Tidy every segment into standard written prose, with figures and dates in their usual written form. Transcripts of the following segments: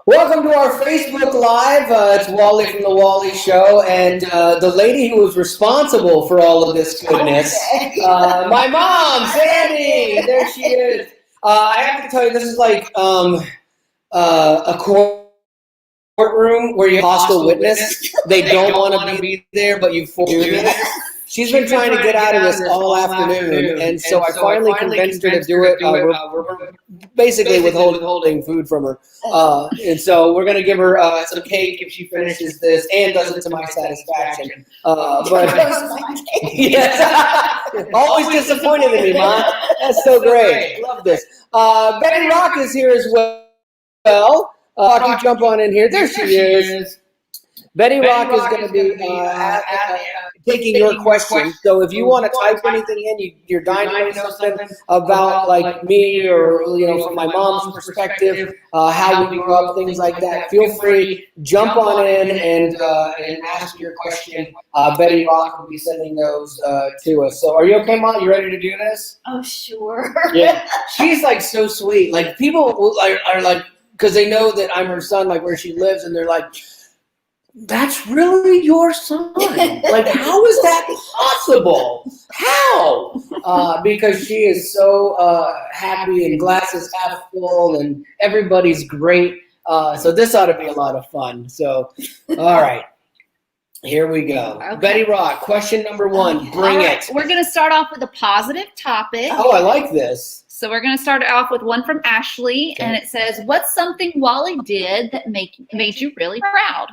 Welcome to our Facebook Live. It's Wally from the Wally Show, and the lady who was responsible for all of this goodness, my mom, Sandy. There she is. I have to tell you, this is like a courtroom where you have a hostile witness. They don't want to be there, but you force it. She's been trying to get out of this all afternoon, and so I finally convinced her to do it. We're basically withholding food from her, and so we're going to give her some cake if she finishes this and does it to my satisfaction. But yes, always disappointed in me, Mom. That's so great. Love this. Betty Rock is here as well. Can you jump on in here? There she is. Betty Rock is going to be taking your questions. So if you want to type anything in, you're dying to know something about like me or from my mom's perspective, how we grew up, things like that. Feel free, jump on in and ask your question. Betty Rock will be sending those to us. So are you okay, Mom? You ready to do this? Oh, sure. Yeah, she's like so sweet. Like people are like, because they know that I'm her son, like where she lives, and they're like, that's really your son. Like, how is that possible? How? Because she is so happy and glasses half full and everybody's great. So this ought to be a lot of fun. So, all right. Here we go. Okay. Betty Rock, question number 1. Bring it. We're going to start off with a positive topic. Oh, I like this. So we're going to start off with one from Ashley. Okay. And it says, what's something Wally did that made you really proud?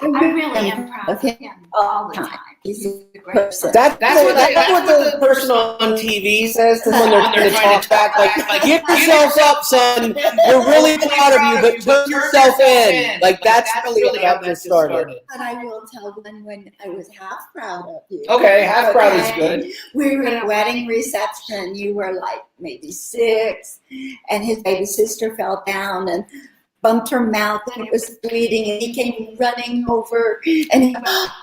I really am proud of him all the time. He's a great person. That's what the person on TV says to when they're trying to talk back. Like, get yourself up, son. We're really proud of you, but put yourself in. Like, that's really how this started. But I will tell when I was half proud of you. Okay, half proud is good. We were at a wedding reception. You were like maybe 6, and his baby sister fell down and bumped her mouth and it was bleeding, and he came running over and he,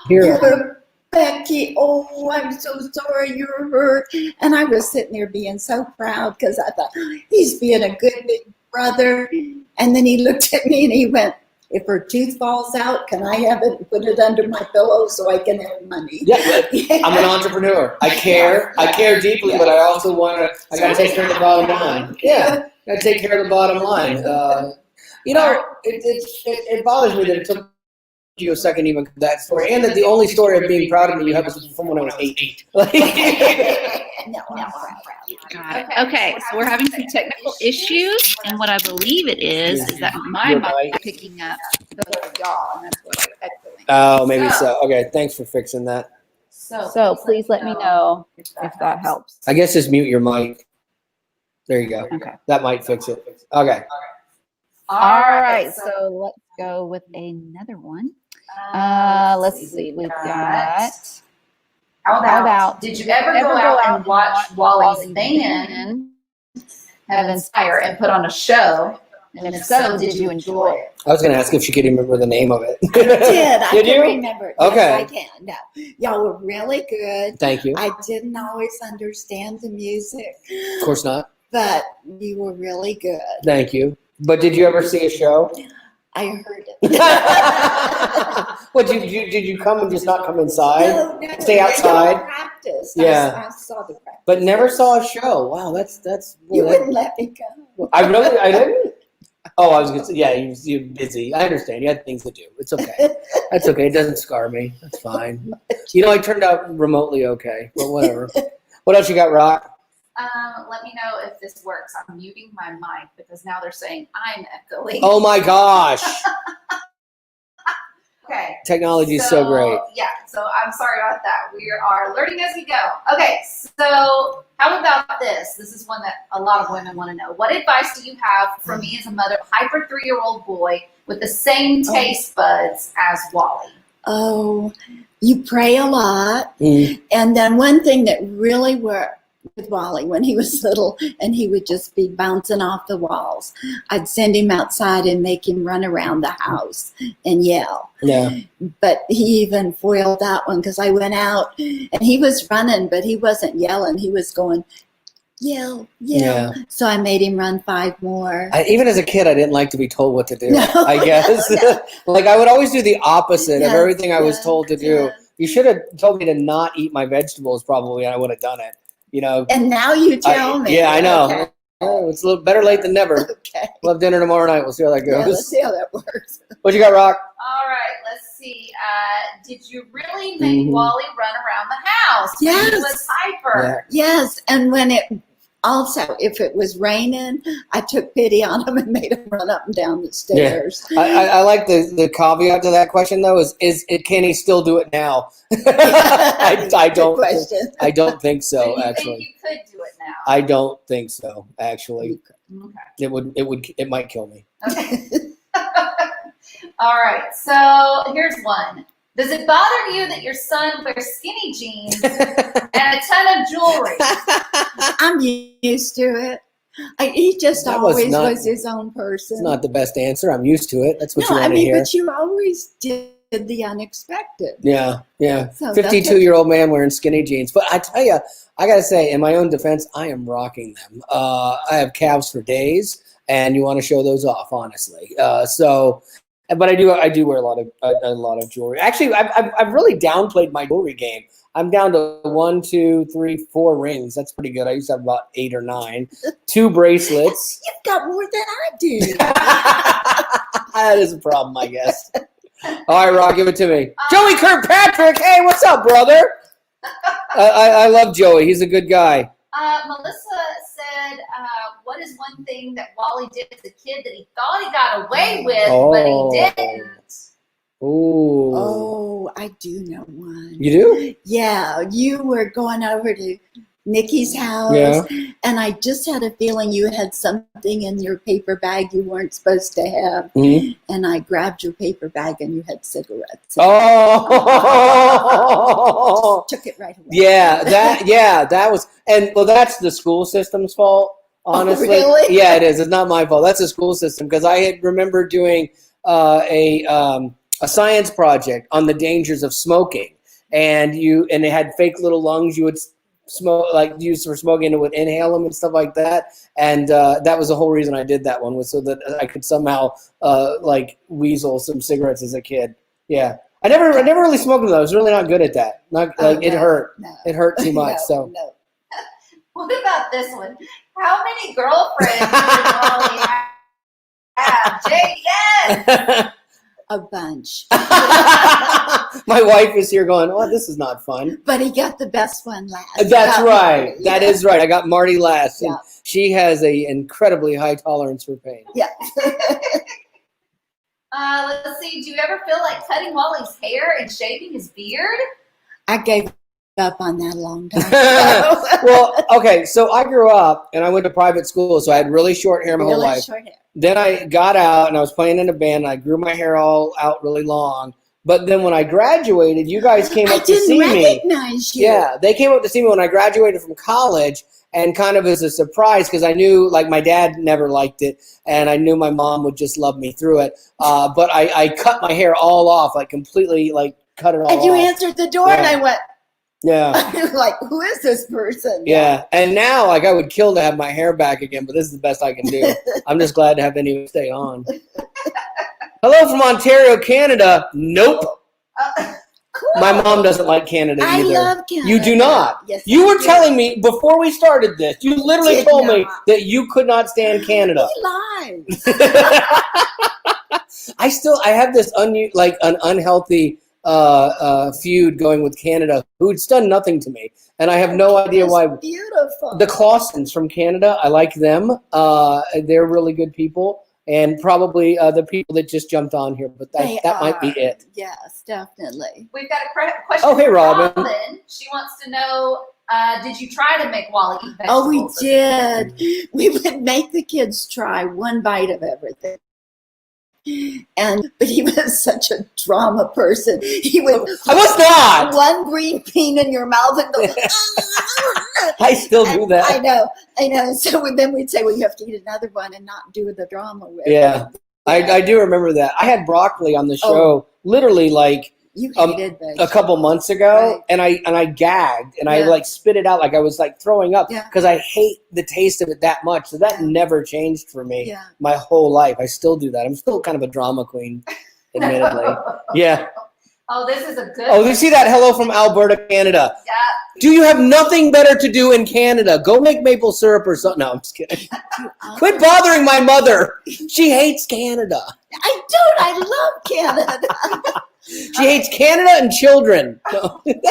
you're Becky, oh, I'm so sorry you're hurt. And I was sitting there being so proud because I thought, he's being a good big brother. And then he looked at me and he went, if her tooth falls out, can I have it and put it under my pillow so I can have money? Yeah, but I'm an entrepreneur. I care deeply, but I also I got to take care of the bottom line. Yeah, got to take care of the bottom line. It bothers me that it took you a second even that story, and that the only story of being proud of me you have is from when I was 8. No. Got it. Okay, so we're having some technical issues, and what I believe it is that my mic is picking up the y'all, and that's what I'm echoing. Oh, maybe so. Okay, thanks for fixing that. So please let me know if that helps. I guess just mute your mic. There you go. Okay. That might fix it. Okay. All right, so let's go with another one. Let's see. We've got. How about did you ever go out and watch Wally's band have Inspire and put on a show? And if so, did you enjoy it? I was going to ask if she could remember the name of it. I did. I Did you? can remember it. Okay. Yes, I can. No. Y'all were really good. Thank you. I didn't always understand the music. Of course not. But you were really good. Thank you. But did you ever see a show? I heard it. What, did you come and just not come inside? No, Stay outside? Practice. Yeah. I saw the practice. But never saw a show. Wow, that's. You wouldn't let me go. I didn't? Oh, I was going to say, yeah, you're busy. I understand. You had things to do. It's okay. That's okay. It doesn't scar me. That's fine. I turned out remotely okay, but whatever. What else you got, Rock? Let me know if this works. I'm muting my mic because now they're saying I'm echoing. Oh my gosh. Okay. Technology is so great. Yeah, so I'm sorry about that. We are learning as we go. Okay, so how about this? This is one that a lot of women want to know. What advice do you have for me as a mother of a hyper 3-year-old boy with the same taste buds as Wally? Oh, you pray a lot. Mm. And then one thing that really worked with Wally when he was little and he would just be bouncing off the walls, I'd send him outside and make him run around the house and yell. Yeah. But he even foiled that one because I went out and he was running, but he wasn't yelling. He was going, yell. Yeah. So I made him run 5 more. Even as a kid, I didn't like to be told what to do. No, I guess, no. like I would always do the opposite of everything I was Yes, told to do. yes. You should have told me to not eat my vegetables, probably, and I would have done it. You know. And now you tell me. Yeah, I know. Okay. Oh, it's a little better late than never. Okay. We'll have dinner tomorrow night. We'll see how that Yeah, goes. let's see how that works. What you got, Rock? All right, let's see. Did you really make Wally run around the house? Yes. He was hyper. Yes, and when if it was raining, I took pity on him and made him run up and down the stairs. I like the caveat to that question though. Can he still do it now? I don't. I don't think so. So you actually, think you could do it now? I don't think so. Actually, Okay. it might kill me. Okay. All right. So here's one. Does it bother you that your son wears skinny jeans and a ton of jewelry? I'm used to it. He just That always was was his own person. It's not the best answer. I'm used to it. That's what you No, I want to mean, hear. but you always did the unexpected. Yeah. So that's 52-year-old man wearing skinny jeans. But I tell you, I gotta say, in my own defense, I am rocking them. I have calves for days, and you want to show those off, honestly. But I do wear a lot of jewelry. Actually, I've really downplayed my jewelry game. I'm down to 1, 2, 3, 4 rings. That's pretty good. I used to have about 8 or 9. 2 bracelets. You've got more than I do. That is a problem, I guess. All right, Rock, give it to me. Joey Kirkpatrick. Hey, what's up, brother? I love Joey. He's a good guy. Melissa said, what is one thing that Wally did as a kid that he thought he got away with, but he didn't? Ooh. Oh, I do know one. You do? Yeah, you were going over to Nikki's house, and I just had a feeling you had something in your paper bag you weren't supposed to have, and I grabbed your paper bag and you had cigarettes. Oh! Took it right away. That was, and well, that's the school system's fault, honestly. Oh, really? Yeah, it is. It's not my fault. That's the school system, because I had remembered doing a science project on the dangers of smoking, and it had fake little lungs you would smoke, like use for smoking, and would inhale them and stuff like that. And that was the whole reason I did that one, was so that I could somehow like weasel some cigarettes as a kid. Yeah, I never really smoked them though. I was really not good at that. It hurt. No. It hurt too much. No. What about this one? How many girlfriends did Wally have? Jay, yes! A bunch. My wife is here going, oh, this is not fun. But he got the best one last. That's right. That is right. I got Marty last. And Yeah. she has a incredibly high tolerance for pain. Yeah. Let's see. Do you ever feel like cutting Wally's hair and shaving his beard? I gave up on that a long time ago. Well, okay, so I grew up and I went to private school, so I had really short hair my whole life. Short hair. Then I got out and I was playing in a band, and I grew my hair all out really long. But then when I graduated, you guys came up to see me. I didn't recognize you. Yeah, they came up to see me when I graduated from college, and kind of as a surprise, because I knew, like, my dad never liked it, and I knew my mom would just love me through it. But I cut my hair all off, like completely, like cut it all off. And you answered the door, and I went, yeah. like, who is this person? Yeah, and now, like, I would kill to have my hair back again, but this is the best I can do. I'm just glad to have any of it stay on. Hello from Ontario, Canada. Nope. Cool. My mom doesn't like Canada I either. love Canada. You do not. Yes, You I were do. telling me before we started this, you literally Did told me not. that you could not stand Canada. He lies. I have this an unhealthy feud going with Canada, who's done nothing to me, and I have no idea It's why. beautiful. The Clausens from Canada, I like them. They're really good people, and probably the people that just jumped on here, but that might be it. Yes, definitely. We've got a question. Oh, hey, from Robin. She wants to know, did you try to make Wally eat vegetables? Oh, we did. We would make the kids try one bite of everything. But he was such a drama person. He would I was not. one green bean in your mouth and go. I still do that. I know. So then we'd say, well, you have to eat another one and not do the drama with it. Yeah, I do remember that. I had broccoli on the show literally like You hated vegetables. a couple months ago, Right. and I gagged and I like spit it out like I was like throwing up because I hate the taste of it that much. So that never changed for me my whole life. I still do that. I'm still kind of a drama queen, admittedly. Yeah. Oh, this is a good Oh, you see that? Hello from Alberta, Canada. Yeah. Do you have nothing better to do in Canada? Go make maple syrup or something. No, I'm just kidding. Quit bothering my mother. She hates Canada. I don't. I love Canada. She hates Canada and children. No. Okay,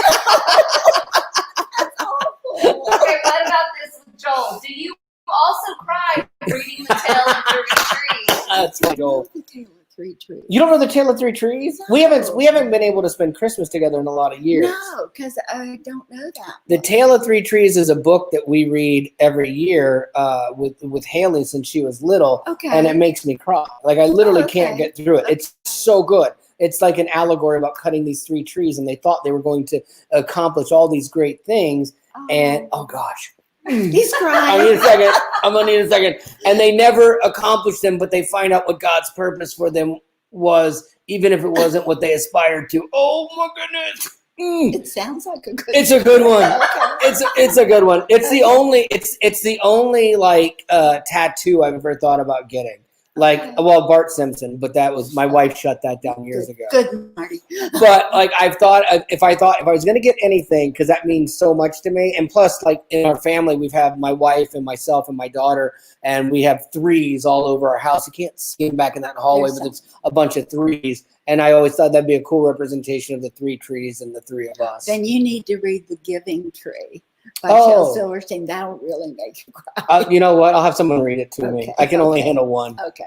what about this with Joel? Do you also cry reading The Tale of Three Trees? That's my Joel. The Tale of Three Trees. You don't know The Tale of Three Trees? No. We haven't been able to spend Christmas together in a lot of years. No, because I don't know that. The Tale of Three Trees is a book that we read every year with Haley since she was little, Okay. and it makes me cry. Like I literally Okay. can't get through it. It's so good. It's like an allegory about cutting these three trees, and they thought they were going to accomplish all these great things. And oh gosh, He's I crying. need a second. I'm gonna need a second. And they never accomplished them, but they find out what God's purpose for them was, even if it wasn't what they aspired to. Oh my goodness. It sounds like a good. It's a good one. Okay. It's a good one. It's the only like tattoo I've ever thought about getting. Like, well, Bart Simpson, but that was my wife shut that down years ago. Good, Marty. But like I've thought if I was gonna get anything, because that means so much to me, and plus like in our family we've had my wife and myself and my daughter, and we have threes all over our house. You can't see them back in that hallway, but it's a bunch of threes. And I always thought that'd be a cool representation of the three trees and the three of us. Then you need to read The Giving Tree by Shel Silverstein. That'll really make you cry. You know what? I'll have someone read it to me. I can only handle one. Okay.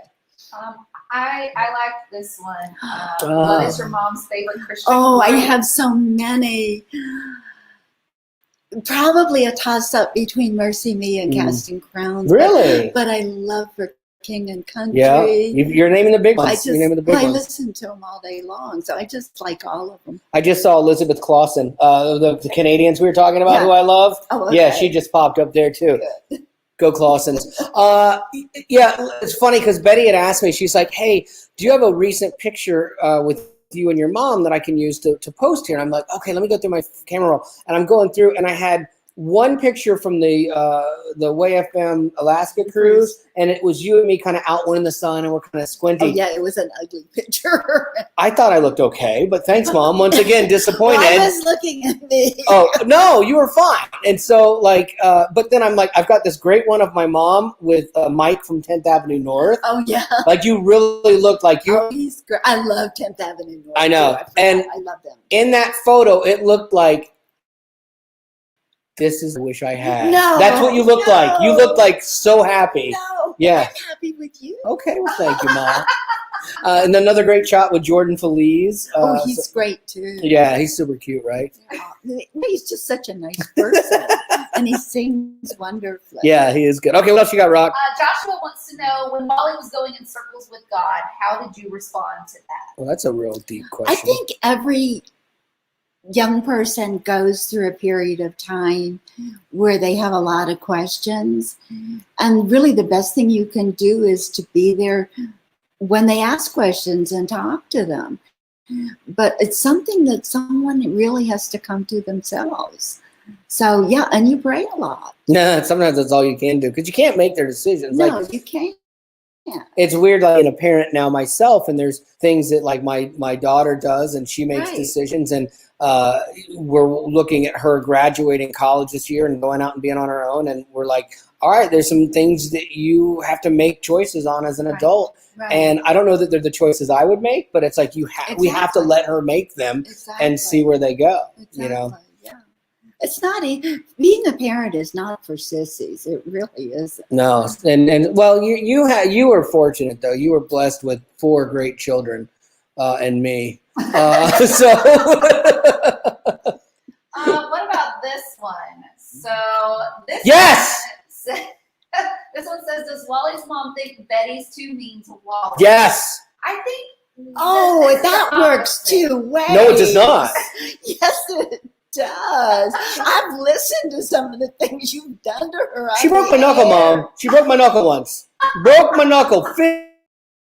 I like this one. What is your mom's favorite Christian? Oh, I have so many. Probably a toss-up between Mercy Me and Casting Crowns. Really? But I love For King and Country. Yeah, you're naming the big ones. You're naming the big I ones. listen to them all day long, so I just like all of them. I just saw Elizabeth Clausen, the Canadians we were talking about, who I love. Oh, okay. Yeah, she just popped up there too. Good. Go Clausens. Yeah, it's funny because Betty had asked me, she's like, hey, do you have a recent picture with you and your mom that I can use to post here? And I'm like, okay, let me go through my camera roll. And I'm going through, and I had one picture from the Way FM Alaska cruise, and it was you and me kind of out in the sun, and we're kind of squinting. Oh, yeah, it was an ugly picture. I thought I looked okay, but thanks, Mom. Once again, disappointed. Well, I was looking at me. Oh, no, you were fine. And so, like, but then I'm like, I've got this great one of my mom with Mike from 10th Avenue North. Oh, yeah. Like, you really looked like you. Oh, he's great. I love 10th Avenue North. I know. And I love them. in that photo, it looked like, this is the wish I had. No, that's what you looked like. You looked like so happy. No, Yeah. I'm happy with you. Okay, well, thank you, Mom. And another great shot with Jordan Feliz. Oh, he's great too. Yeah, he's super cute, right? He's just such a nice person, and he sings wonderfully. Yeah, he is good. Okay, what else you got, Rock? Joshua wants to know, when Wally was going in circles with God, how did you respond to that? Well, that's a real deep question. I think every young person goes through a period of time where they have a lot of questions, and really the best thing you can do is to be there when they ask questions and talk to them. But it's something that someone really has to come to themselves. So yeah, and you pray a lot. No, sometimes that's all you can do because you can't make their decisions. No, like, you can't. it's weird, like being a parent now myself, and there's things that like my daughter does, and she makes decisions, and we're looking at her graduating college this year and going out and being on her own, and we're like, all right, there's some things that you have to make choices on as an adult. Right. And I don't know that they're the choices I would make, but it's like we have to let her make them and see where they go. Exactly. You know, yeah. It's not being a parent is not for sissies. It really isn't. no, and well, you were fortunate though. You were blessed with 4 great children, and me. So. What about this one? So this Yes. one, this one says, does Wally's mom think Betty's too mean to Wally? Yes. I think. Oh, that works 2 ways. No, it does not. Yes, it does. I've listened to some of the things you've done to her. She broke my knuckle, Mom. She broke my knuckle once. Broke my knuckle.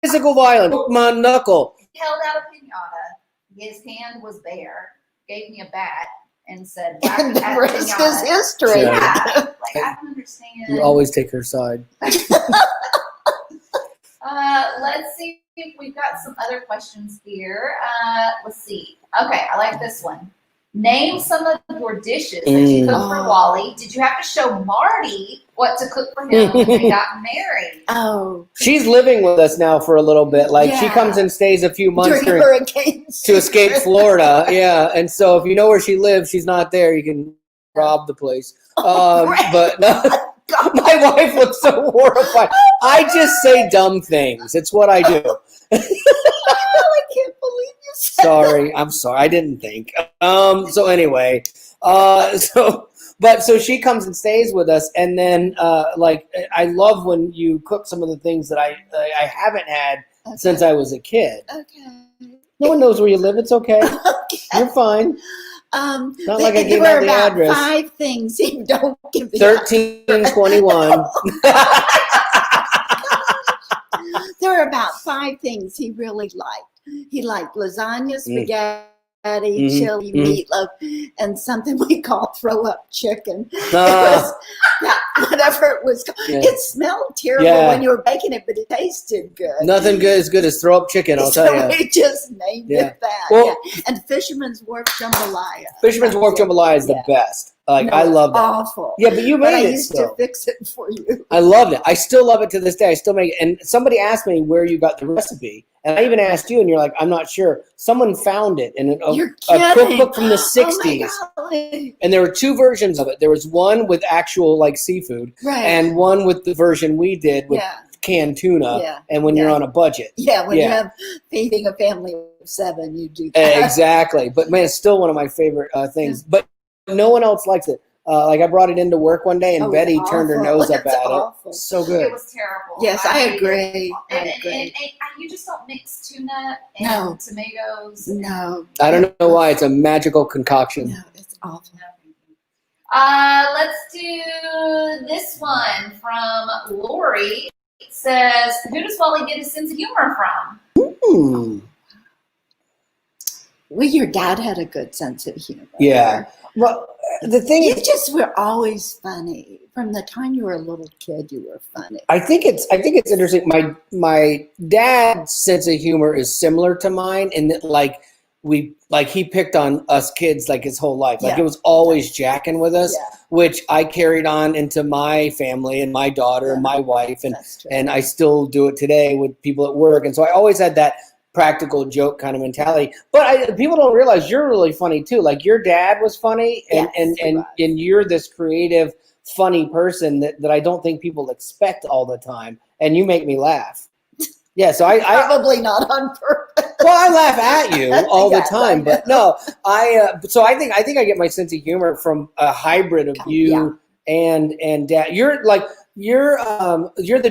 Physical violence. Broke my knuckle. Held out a pinata. his hand was bare, gave me a bat, and said, And the "At rest pinata." is history. Yeah. Yeah, like I don't understand. You always take her side. Let's see if we've got some other questions here. Let's see. Okay, I like this one. Name some of your dishes that you cooked for Wally. Did you have to show Marty what to cook for him when they got married? Oh, She's living with us now for a little bit. Like she comes and stays a few months during hurricanes to escape Florida. Yeah, and so if you know where she lives, she's not there. You can rob the place. But no, my wife looks so horrified. I just say dumb things. It's what I do. I can't believe you said Sorry, I'm sorry. I didn't think. So anyway, so she comes and stays with us, and then like I love when you cook some of the things that I haven't had since I was a kid. Okay. No one knows where you live. It's okay. You're fine. Not like I gave out the address. 5 things he don't give the 1321. There were about 5 things he really liked. He liked lasagna, spaghetti, chili, meatloaf, and something we call throw up chicken. It was whatever it was called. Yeah. It smelled terrible when you were baking it, but it tasted good. Nothing good as good as throw up chicken, I'll tell you. We just named it that. Well, And Fisherman's Wharf Jambalaya. Fisherman's Wharf Jambalaya is the best. Like, I love that. Awful. Yeah, but you made I it used still. to fix it for you. I loved it. I still love it to this day. I still make it. And somebody asked me where you got the recipe. And I even asked you, and you're like, I'm not sure. Someone found it in You're a kidding. cookbook from the Oh 60s. my God. And there were 2 versions of it. There was one with actual, like, seafood. Right. And one with the version we did with canned tuna. Yeah. And when you're on a budget. Yeah, when you have feeding a family of 7, you do that. Exactly. But, man, it's still one of my favorite things. But no one else likes it. Like I brought it into work one day, and Betty turned her nose up at it. So good. It was terrible. Yes, I agree. And you just don't mix tuna and tomatoes. No. I don't know why. It's a magical concoction. No, it's awful. Let's do this one from Lori. It says, who does Wally get his sense of humor from? Well, your dad had a good sense of humor. Yeah. Well, the thing You is, just were always funny. From the time you were a little kid, you were funny. I think it's interesting. My dad's sense of humor is similar to mine in that he picked on us kids like his whole life. Like it was always jacking with us, which I carried on into my family and my daughter and my wife, and I still do it today with people at work. And so I always had that practical joke kind of mentality. But people don't realize you're really funny too. Like your dad was funny, and you're this creative, funny person that I don't think people expect all the time, and you make me laugh. Yeah, so I Probably not on purpose. well, I laugh at you all the time, but no, so I think I get my sense of humor from a hybrid of you and Dad. You're the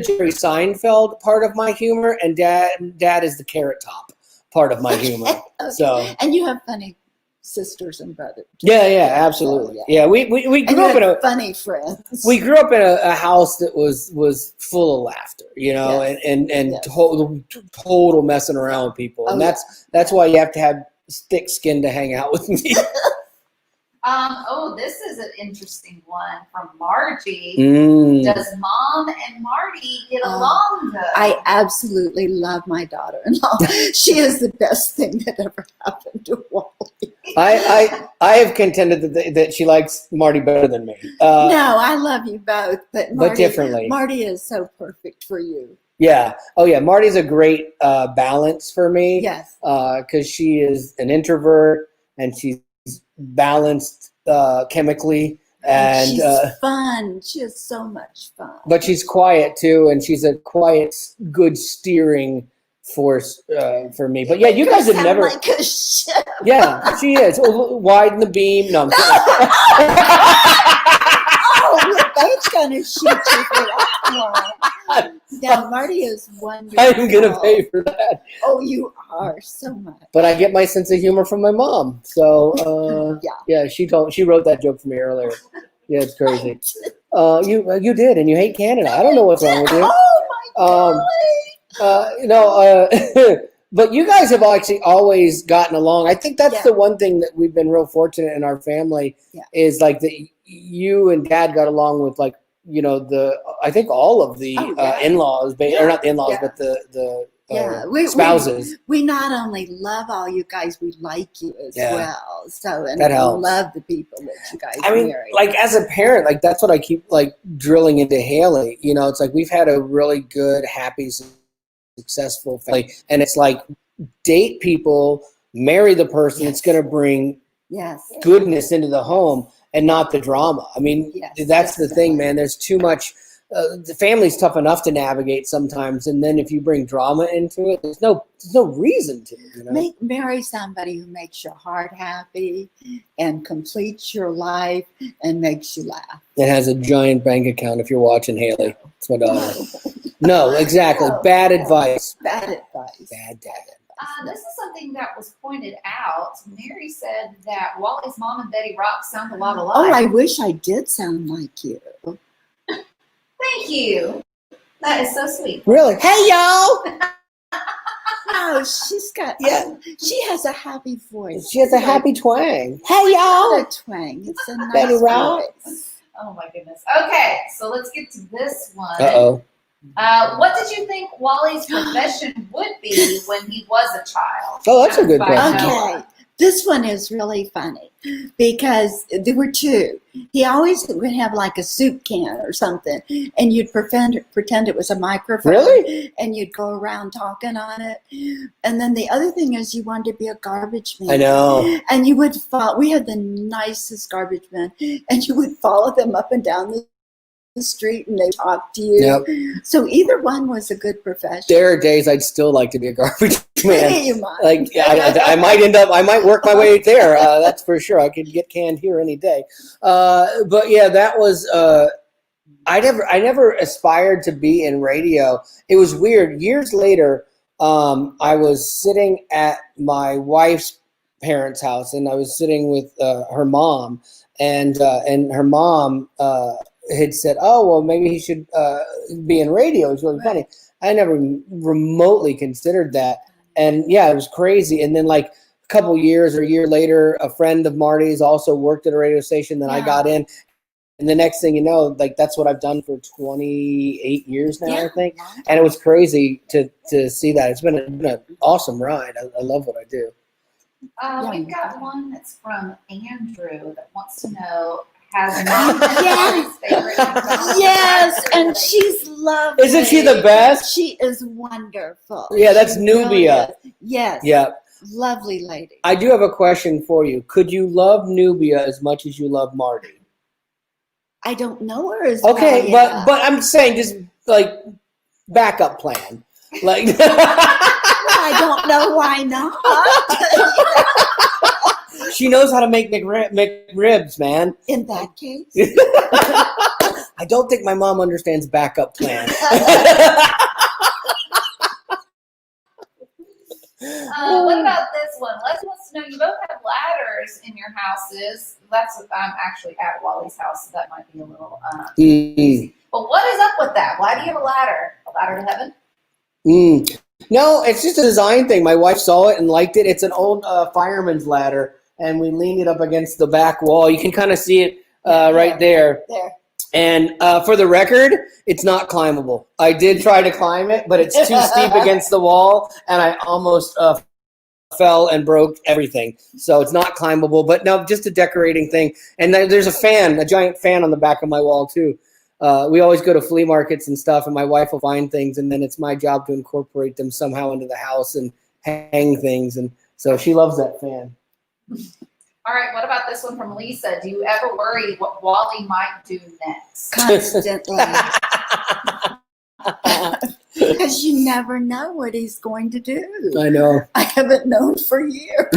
Jerry Seinfeld part of my humor, and Dad is the Carrot Top part of my humor. Okay. So and you have funny sisters and brothers. yeah, absolutely. So, Yeah, we grew up in a funny friends. We grew up in a house that was full of laughter, and total messing around with people, and that's why you have to have thick skin to hang out with me. This is an interesting one from Margie. Does Mom and Marty get along good? I absolutely love my daughter-in-law. She is the best thing that ever happened to Wally. I have contended that she likes Marty better than me. No, I love you both, but differently. Marty is so perfect for you. Yeah. Oh, yeah. Marty's a great balance for me. Yes. Because she is an introvert and she's balanced chemically, and she's fun. She has so much fun. But she's quiet too, and she's a quiet, good steering force for me. But yeah, you guys have never. Like a ship. Yeah, she is. Widen the beam. No, I'm kidding. We're both gonna shoot you for that one. Yeah, Marty is wonderful. I'm gonna pay for that. Oh, you are so much. But I get my sense of humor from my mom. So yeah, she wrote that joke for me earlier. Yeah, it's crazy. You did, and you hate Canada. I don't know what's wrong with you. Oh my God. But you guys have actually always gotten along. I think that's the one thing that we've been real fortunate in our family is like that you and Dad got along with like, you know, I think all of the in-laws, or not the in-laws, but the spouses. We not only love all you guys, we like you as well. So and that we helps. love the people that you guys marry. Like as a parent, like that's what I keep like drilling into Haley. You know, it's like we've had a really good, happy, successful family, and it's like date people, marry the person that's going to bring goodness into the home and not the drama. I mean, that's the thing, man. There's too much. The family's tough enough to navigate sometimes, and then if you bring drama into it, there's no reason to. You know? Marry somebody who makes your heart happy and completes your life and makes you laugh. It has a giant bank account. If you're watching, Haley, it's my daughter. No, exactly. Bad advice. Bad advice. Bad dad. This is something that was pointed out. Mary said that Wally's mom and Betty Rock sound a lot alike. Oh, I wish I did sound like you. Thank you. That is so sweet. Really? Hey, y'all. No, she's got. She has a happy voice. She has a happy twang. Hey, y'all. Not a twang. It's a nice Betty Rock. voice. Oh my goodness. Okay, so let's get to this one. Uh-oh. What did you think Wally's profession would be when he was a child? Oh, that's a good question. Okay, this one is really funny because there were two. He always would have like a soup can or something, and you'd pretend it was a microphone. Really? And you'd go around talking on it. And then the other thing is you wanted to be a garbage man. I know. And you would follow. We had the nicest garbage men, and you would follow them up and down the street and they talk to you. Yep. So either one was a good profession. There are days I'd still like to be a garbage man. You might. Like I might work my way there. That's for sure. I could get canned here any day. But yeah, that was. I never aspired to be in radio. It was weird. Years later, I was sitting at my wife's parents' house, and I was sitting with her mom, and her mom. Had said, "Oh, well, maybe he should be in radio." It's really funny. I never remotely considered that, and yeah, it was crazy. And then, like a couple years or a year later, a friend of Marty's also worked at a radio station. Then I got in, and the next thing you know, like that's what I've done for 28 years now, I think. And it was crazy to see that. It's been an awesome ride. I love what I do. We've got one that's from Andrew that wants to know. Has mom been his favorite? Yes, and she's lovely. Isn't she the best? She is wonderful. Yeah, that's Nubia. Really yes. Yeah. Lovely lady. I do have a question for you. Could you love Nubia as much as you love Marty? I don't know her as okay, well. but I'm saying just like backup plan. Like I don't know why not. She knows how to make McRibs, man. In that case. I don't think my mom understands backup plan. What about this one? Les wants to know, you both have ladders in your houses. I'm actually at Wally's house, so that might be a little easy. But what is up with that? Why do you have a ladder? A ladder to heaven? No, it's just a design thing. My wife saw it and liked it. It's an old fireman's ladder, and we leaned it up against the back wall. You can kind of see it right there. And for the record, it's not climbable. I did try to climb it, but it's too steep against the wall, and I almost fell and broke everything. So it's not climbable, but no, just a decorating thing. And there's a giant fan on the back of my wall too. We always go to flea markets and stuff, and my wife will find things, and then it's my job to incorporate them somehow into the house and hang things. And so she loves that fan. All right, what about this one from Lisa? Do you ever worry what Wally might do next? Constantly. Because you never know what he's going to do. I know. I haven't known for years.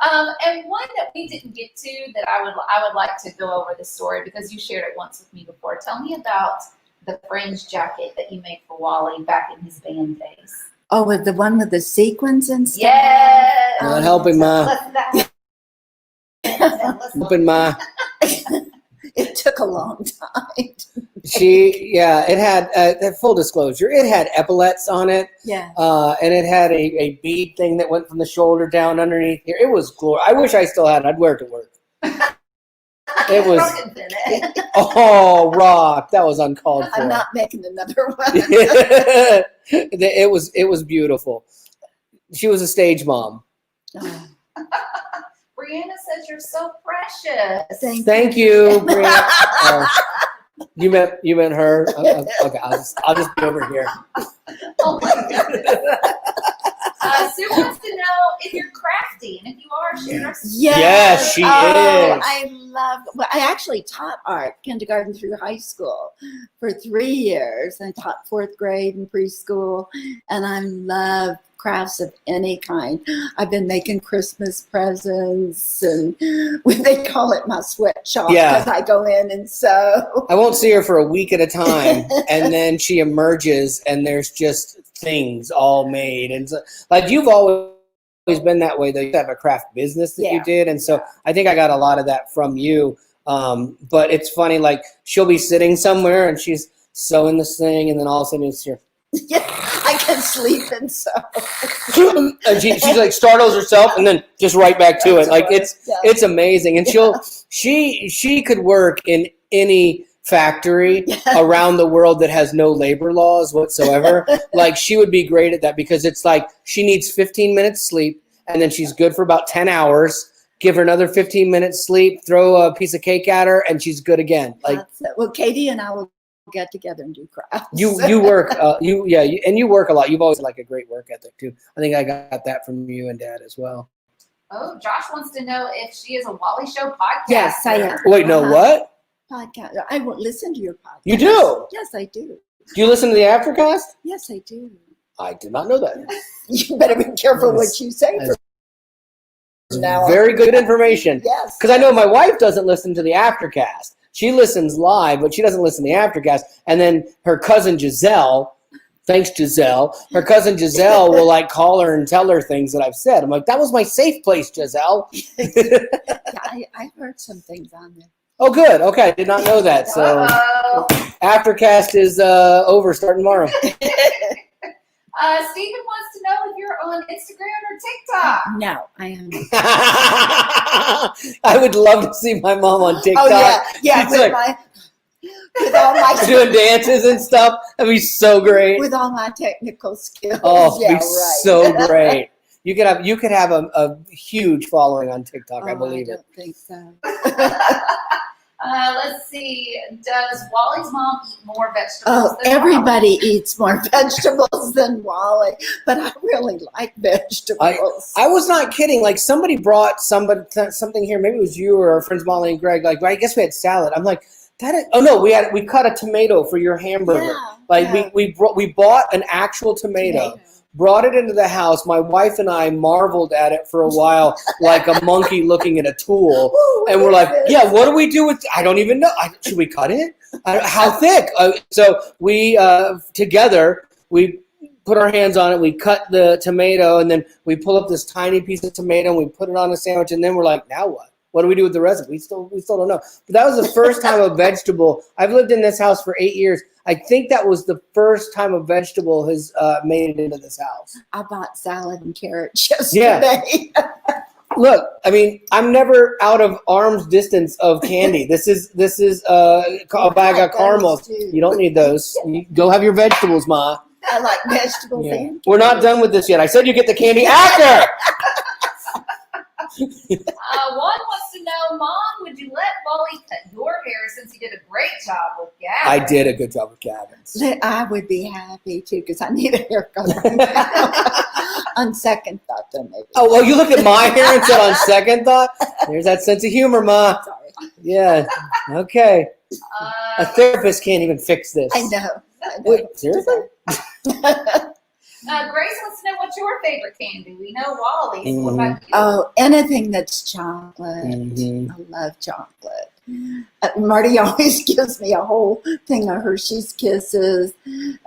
And one that we didn't get to that I would like to go over the story because you shared it once with me before. Tell me about the fringe jacket that you made for Wally back in his band days. Oh, with the one with the sequins and stuff? Yes. Not helping ma. Helping ma. It took took a long time. It had, full disclosure, it had epaulets on it. Yeah. And it had a bead thing that went from the shoulder down underneath here. It was glorious. I wish I still had it. I'd wear it to work. It was, rock. That was uncalled for. I'm not making another one. It was beautiful. She was a stage mom. Oh, Brianna says you're so precious. Thank you, Brianna. You meant her? Okay, I'll just be over here. Oh my goodness. Sue wants to know if you're crafty, and if you are, share us. Yes, she is. I actually taught art kindergarten through high school for 3 years. I taught 4th grade and preschool, and I love crafts of any kind. I've been making Christmas presents, and they call it my sweatshop because I go in and sew. I won't see her for a week at a time, and then she emerges, and there's just things all made. And so, like, you've always been that way, though. You have a craft business that you did, and so I think I got a lot of that from you. But it's funny, like, she'll be sitting somewhere, and she's sewing this thing, and then all of a sudden it's here. Yeah, I can sleep and sew. And she's like startles herself and then just right back to it. Like it's amazing. And she could work in any factory around the world that has no labor laws whatsoever. Like, she would be great at that, because it's like she needs 15 minutes sleep, and then she's good for about 10 hours. Give her another 15 minutes sleep, throw a piece of cake at her, and she's good again. Like, well, Katie and I will get together and do crafts. You work you work a lot. You've always had, like, a great work ethic too. I think I got that from you and Dad as well. Oh, Josh wants to know if she is a Wally Show podcast. Yes, I am. Wait, no, what? Podcast. I won't listen to your podcast. You do? Yes, I do. Do you listen to the Aftercast? Yes, I do. I did not know that. You better be careful what you say. Now, very good information. Yes. Because I know my wife doesn't listen to the Aftercast. She listens live, but she doesn't listen to the Aftercast. And then her cousin Giselle, thanks Giselle, her cousin Giselle will, like, call her and tell her things that I've said. I'm like, that was my safe place, Giselle. I've heard some things on there. Oh, good. Okay, I did not know that. So Aftercast is over starting tomorrow. Stephen wants to know if you're on Instagram or TikTok. No, I am not. I would love to see my mom on TikTok. Oh, yeah, with all my doing dances and stuff. That'd be so great. With all my technical skills. Oh, it'd be so great. You could have a huge following on TikTok. I believe I don't think so. Let's see. Does Wally's mom eat more vegetables? Oh, than everybody eats more vegetables than Wally, but I really like vegetables. I was not kidding. Like, somebody brought something here. Maybe it was you or our friends Molly and Greg. Like, I guess we had salad. I'm like, we cut a tomato for your hamburger. We bought an actual tomato. Brought it into the house. My wife and I marveled at it for a while, like a monkey looking at a tool. And we're like, what do we do with? I don't even know. Should we cut it? How thick? So we together we put our hands on it. We cut the tomato, and then we pull up this tiny piece of tomato and we put it on a sandwich. And then we're like, now what? What do we do with the rest of it? We still don't know. But that was the first time a vegetable. I've lived in this house for 8 years. I think that was the first time a vegetable has made it into this house. I bought salad and carrots yesterday. Yeah. Look, I mean, I'm never out of arm's distance of candy. This is a bag of caramels. You don't need those. You go have your vegetables, Ma. I like vegetables. Yeah. We're not done with this yet. I said you get the candy after. Juan wants to know, Mom, would you let Wally cut your hair since he did a great job with Gavin? I did a good job with Gavin's. I would be happy too, because I need a haircut right now. On second thought, then maybe. Oh, well, you looked at my hair and said on second thought? There's that sense of humor, Ma. Sorry. Yeah. Okay. A therapist can't even fix this. I know. Wait, seriously? Grace wants to know, what's your favorite candy? We know Wally's. What about you? Oh, anything that's chocolate. Mm-hmm. I love chocolate. Marty always gives me a whole thing of Hershey's Kisses,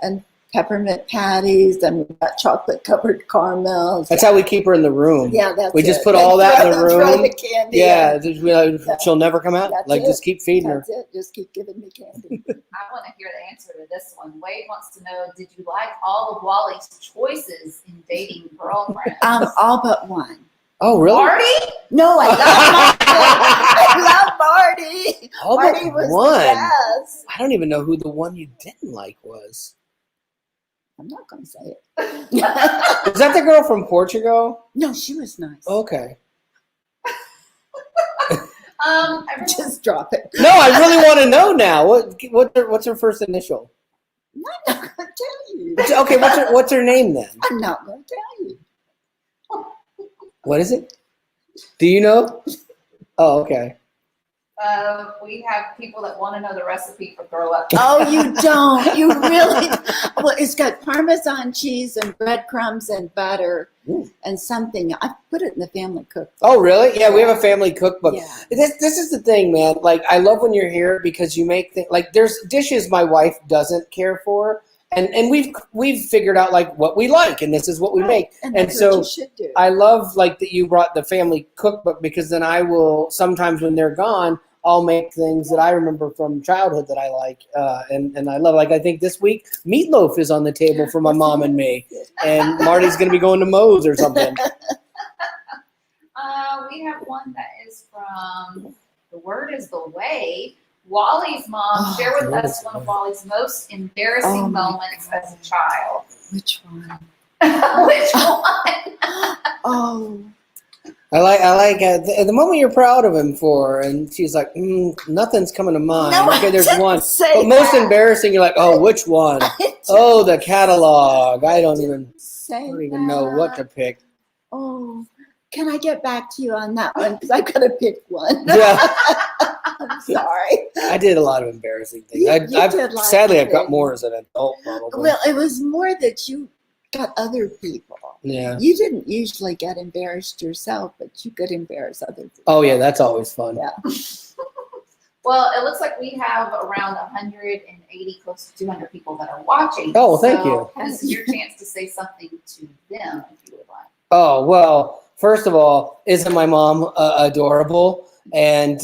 and peppermint patties, and we've got chocolate covered caramels. That's how we keep her in the room. Yeah, that's we just it. put all that in the Throw room. the candy Yeah, in. she'll never come out. That's Like, it. just keep feeding her. That's it. Just keep giving me candy. I want to hear the answer to this one. Wade wants to know, did you like all of Wally's choices in dating girlfriends? All but one. Oh, really? Marty? No, I love Marty. I love Marty. All Marty but was one. the best. I don't even know who the one you didn't like was. I'm not going to say it. Was that the girl from Portugal? No, she was nice. Okay. Everyone, Just drop it. No, I really want to know now. What's her first initial? I'm not going to tell you. Okay, what's her name then? I'm not going to tell you. What is it? Do you know? Oh, okay. we have people that want to know the recipe for throw up. Oh, you don't. You really don't. Well, it's got Parmesan cheese and breadcrumbs and butter and something. I put it in the family cookbook. Oh, really? Yeah, we have a family cookbook. Yeah. This is the thing, man. Like, I love when you're here because you make things. Like, there's dishes my wife doesn't care for. And we've figured out like what we like, and this is what we make. And And that's so what you should do. I love like that you brought the family cookbook, because then I will sometimes when they're gone, I'll make things that I remember from childhood that I like, and I love. Like, I think this week meatloaf is on the table for my mom and me, and Marty's going to be going to Moe's or something. We have one that is from The Word is the Way. Wally's mom shared with us one of Wally's most embarrassing moments as a child. Which one? Which one? Oh. I like the moment you're proud of him for, and she's like, nothing's coming to mind. No, Okay, there's I didn't one, say but most that. embarrassing, you're like, oh, which one? Oh, the catalog. I don't even know what to pick. Oh, can I get back to you on that one? Because I could have picked one. Yeah. I'm sorry. I did a lot of embarrassing things. You did like Sadly, I've got things. more as an adult, probably. Well, it was more that you got other people. Yeah. You didn't usually get embarrassed yourself, but you could embarrass other people. Oh, yeah, that's always fun. Yeah. Well, it looks like we have around 180, close to 200 people that are watching. Oh, thank you. This is your chance to say something to them if you would like. Oh, well, first of all, isn't my mom adorable? And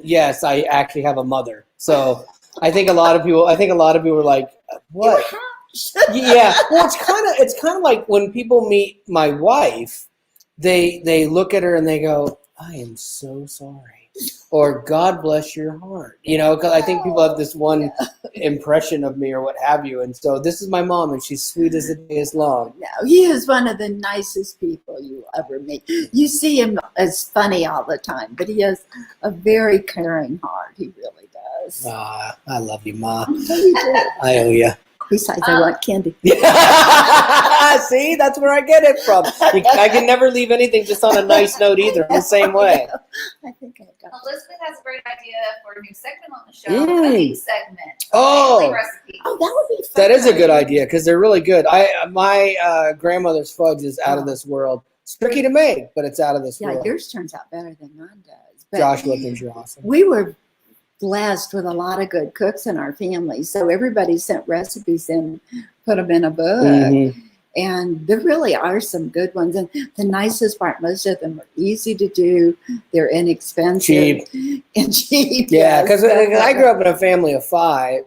yes, I actually have a mother. So I think a lot of people are like, what? Yeah. Well, it's kind of like when people meet my wife, they look at her and they go, I am so sorry. Or God bless your heart. You know, because I think people have this one impression of me or what have you. And so this is my mom, and she's sweet as the day is long. No, he is one of the nicest people you ever meet. You see him as funny all the time, but he has a very caring heart. He really does. I love you, Ma. You do. I owe you. Besides, I want candy. See, that's where I get it from. I can never leave anything just on a nice note either. I'm the same way. I think I got it. Elizabeth has a great idea for a new segment on the show, cooking segment. Oh. Family recipe. Oh, that would be fun. That is a good idea because they're really good. My grandmother's fudge is out of this world. It's tricky to make, but it's out of this Yeah, world. yours turns out better than mine does. But Joshua thinks you're awesome. we were blessed with a lot of good cooks in our family. So everybody sent recipes and put them in a book. Mhm. And there really are some good ones. And the nicest part, most of them are easy to do. They're inexpensive. And cheap. Yeah, yes, because I grew up in a family of five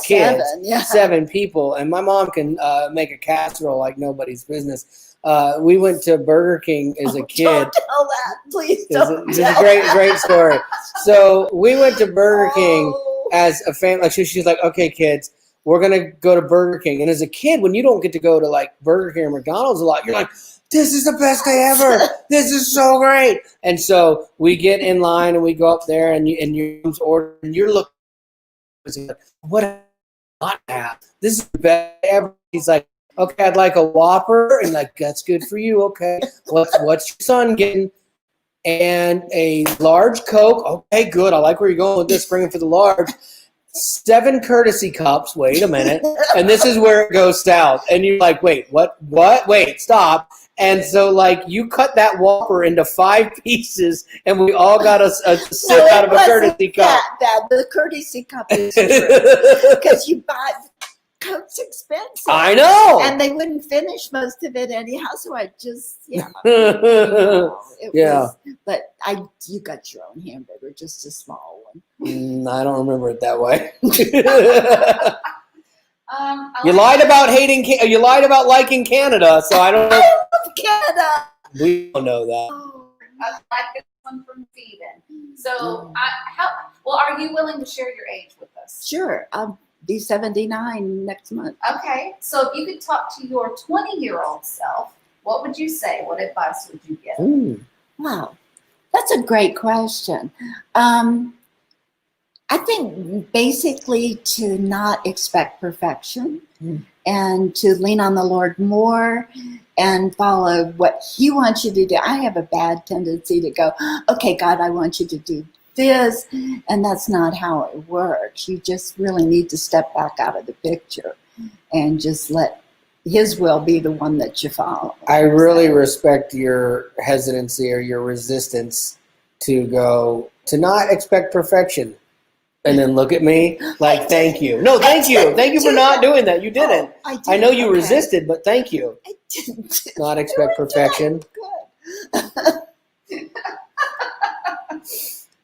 kids, 7 people, and my mom can make a casserole like nobody's business. We went to Burger King as a kid. Don't tell that. Please don't. It's a great story. So we went to Burger King as a family. Like she's like, okay, kids, we're gonna go to Burger King. And as a kid, when you don't get to go to like Burger King or McDonald's a lot, you're like, this is the best day ever. This is so great. And so we get in line and we go up there and your mom's order and you're looking, what a hot hat. This is the best day ever. He's like, okay, I'd like a Whopper. And like, that's good for you. Okay. What's your son getting? And a large Coke. Okay, good. I like where you're going with this, bringing for the large. 7 courtesy cups. Wait a minute. And this is where it goes south. And you're like, wait, what? Wait, stop. And so, like, you cut that Whopper into 5 pieces, and we all got a sip out of a courtesy cup. The courtesy cup is true. Because you buy Coke's expensive. I know. And they wouldn't finish most of it anyhow, so I just, it Yeah. was, but you got your own hamburger, just a small one. I don't remember it that way. I You like- lied about you lied about liking Canada, so I don't know. I love Canada. We don't know that. Oh, I like this one from Steven. So, are you willing to share your age with us? sure, I'll be 79 next month. Okay, so if you could talk to your 20-year-old self, what would you say? What advice would you give? Wow, that's a great question. I think basically to not expect perfection and to lean on the Lord more and follow what He wants you to do. I have a bad tendency to go, okay, God, I want you to do this, and that's not how it works. You just really need to step back out of the picture and just let His will be the one that you follow. I really respect your hesitancy or your resistance to not expect perfection. And then look at me like, thank you. No, thank you. Thank you for not doing that. You didn't. I know you resisted, but thank you. I didn't. Not expect perfection. Good.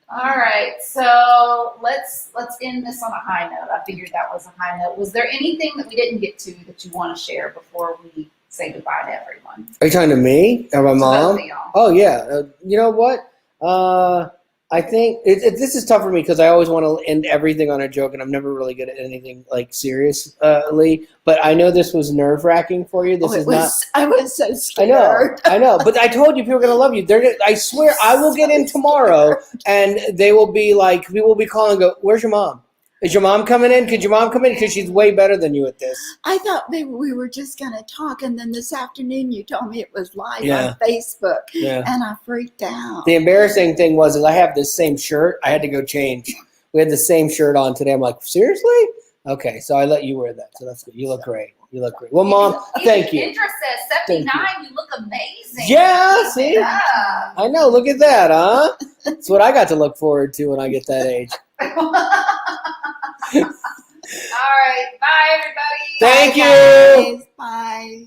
All right, so let's end this on a high note. I figured that was a high note. Was there anything that we didn't get to that you want to share before we say goodbye to everyone? Are you talking to me or my To mom? both of y'all. Oh, yeah. You know what? I think this is tough for me because I always want to end everything on a joke, and I'm never really good at anything like seriously. But I know this was nerve-wracking for you. I was so scared. I know. But I told you people are going to love you. I swear I will get in tomorrow, and they will be like, we will be calling and go, where's your mom? Is your mom coming in? Could your mom come in? Because she's way better than you at this. I thought maybe we were just going to talk, and then this afternoon you told me it was live Yeah. on Facebook, Yeah. and I freaked out. The embarrassing thing was I have this same shirt. I had to go change. We had the same shirt on today. I'm like, seriously? Okay, so I let you wear that. So that's good. You look great. You look great. Well, Mom, thank you. Indra says 79. You look amazing. Yeah, Keep see? it up. I know. Look at that, huh? That's what I got to look forward to when I get that age. All right. Bye, everybody. Thank you. Guys, bye.